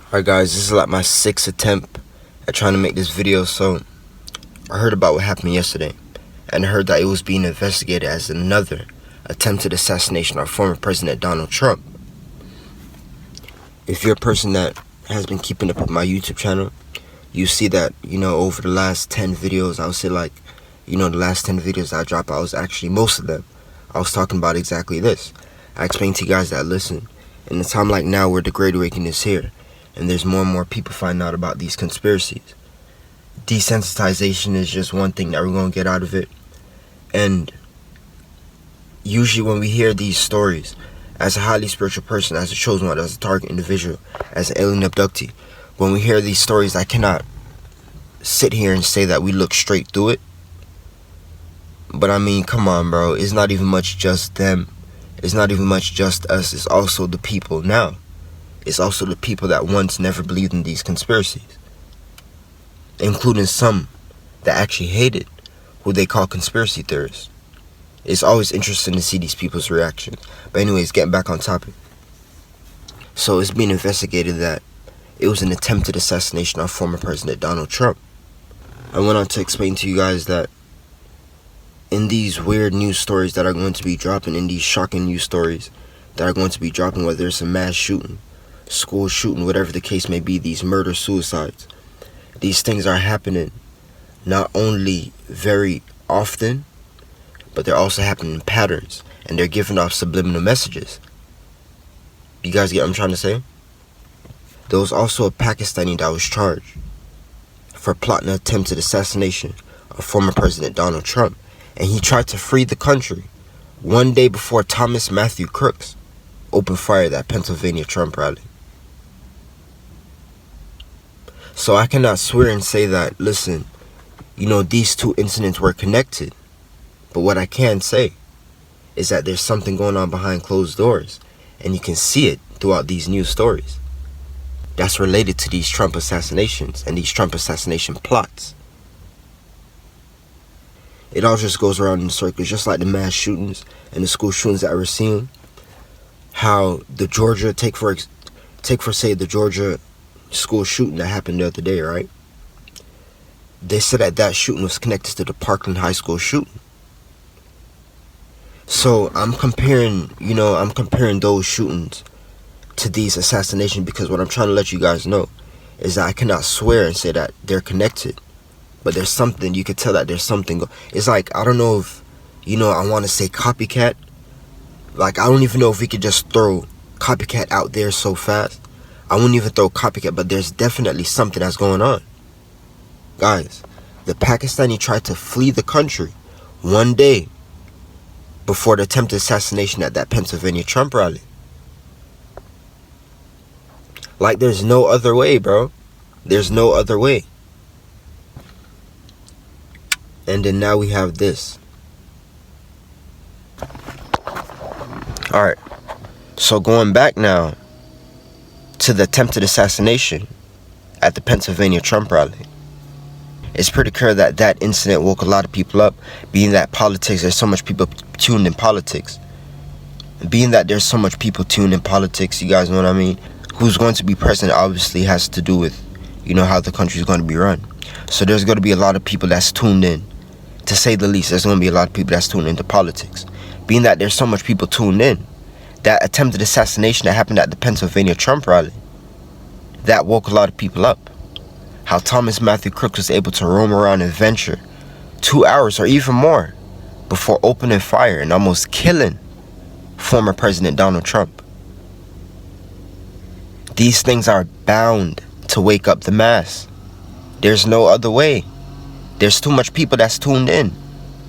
Alright guys, this is like my 6th attempt at trying to make this video. So I heard about what happened yesterday, and I heard that it was being investigated as another attempted assassination of former President Donald Trump. If you're a person that has been keeping up with my YouTube channel, you see that, over the last 10 videos, I would say the last 10 videos I dropped, most of them, I was talking about exactly this. I explained to you guys that, listen, in a time like now where the Great Awakening is here, and there's more and more people finding out about these conspiracies, desensitization is just one thing that we're going to get out of it. And usually when we hear these stories, as a highly spiritual person, as a chosen one, as a target individual, as an alien abductee, when we hear these stories, I cannot sit here and say that we look straight through it. But I mean, come on, bro. It's not even much just them. It's not even much just us. It's also the people now. It's also the people that once never believed in these conspiracies, including some that actually hated who they call conspiracy theorists. It's always interesting to see these people's reactions. But anyways, getting back on topic. So it's being investigated that it was an attempted assassination of former President Donald Trump. I went on to explain to you guys that in these weird news stories that are going to be dropping, in these shocking news stories that are going to be dropping, whether it's a mass shooting, school shooting, whatever the case may be, these murder suicides, these things are happening not only very often, but they're also happening in patterns, and they're giving off subliminal messages. You guys get what I'm trying to say? There was also a Pakistani that was charged for plotting an attempted assassination of former President Donald Trump, and he tried to flee the country one day before Thomas Matthew Crooks opened fire at that Pennsylvania Trump rally. So I cannot swear and say that, listen, these two incidents were connected. But what I can say is that there's something going on behind closed doors, and you can see it throughout these news stories that's related to these Trump assassinations and these Trump assassination plots. It all just goes around in circles, just like the mass shootings and the school shootings that we're seeing. How the Georgia, take for say the Georgia school shooting that happened the other day, right? They said that shooting was connected to the Parkland High School shooting. So I'm comparing those shootings to these assassinations, because what I'm trying to let you guys know is that I cannot swear and say that they're connected, but there's something, you could tell that there's something. It's like, I don't know if, I want to say copycat. Like, I don't even know if we could just throw copycat out there so fast. I wouldn't even throw copycat, but there's definitely something that's going on. Guys, the Pakistani tried to flee the country one day before the attempted assassination at that Pennsylvania Trump rally. Like, there's no other way, bro. There's no other way. And then now we have this. Alright, so going back now to the attempted assassination at the Pennsylvania Trump rally, it's pretty clear that incident woke a lot of people up, being that politics, there's so much people tuned in politics. Being that there's so much people tuned in politics, you guys know what I mean? Who's going to be president obviously has to do with, how the country is going to be run. So there's going to be a lot of people that's tuned in. To say the least, there's going to be a lot of people that's tuned into politics. Being that there's so much people tuned in, that attempted assassination that happened at the Pennsylvania Trump rally, that woke a lot of people up. How Thomas Matthew Crooks was able to roam around and venture 2 hours or even more before opening fire and almost killing former President Donald Trump. These things are bound to wake up the mass. There's no other way. There's too much people that's tuned in.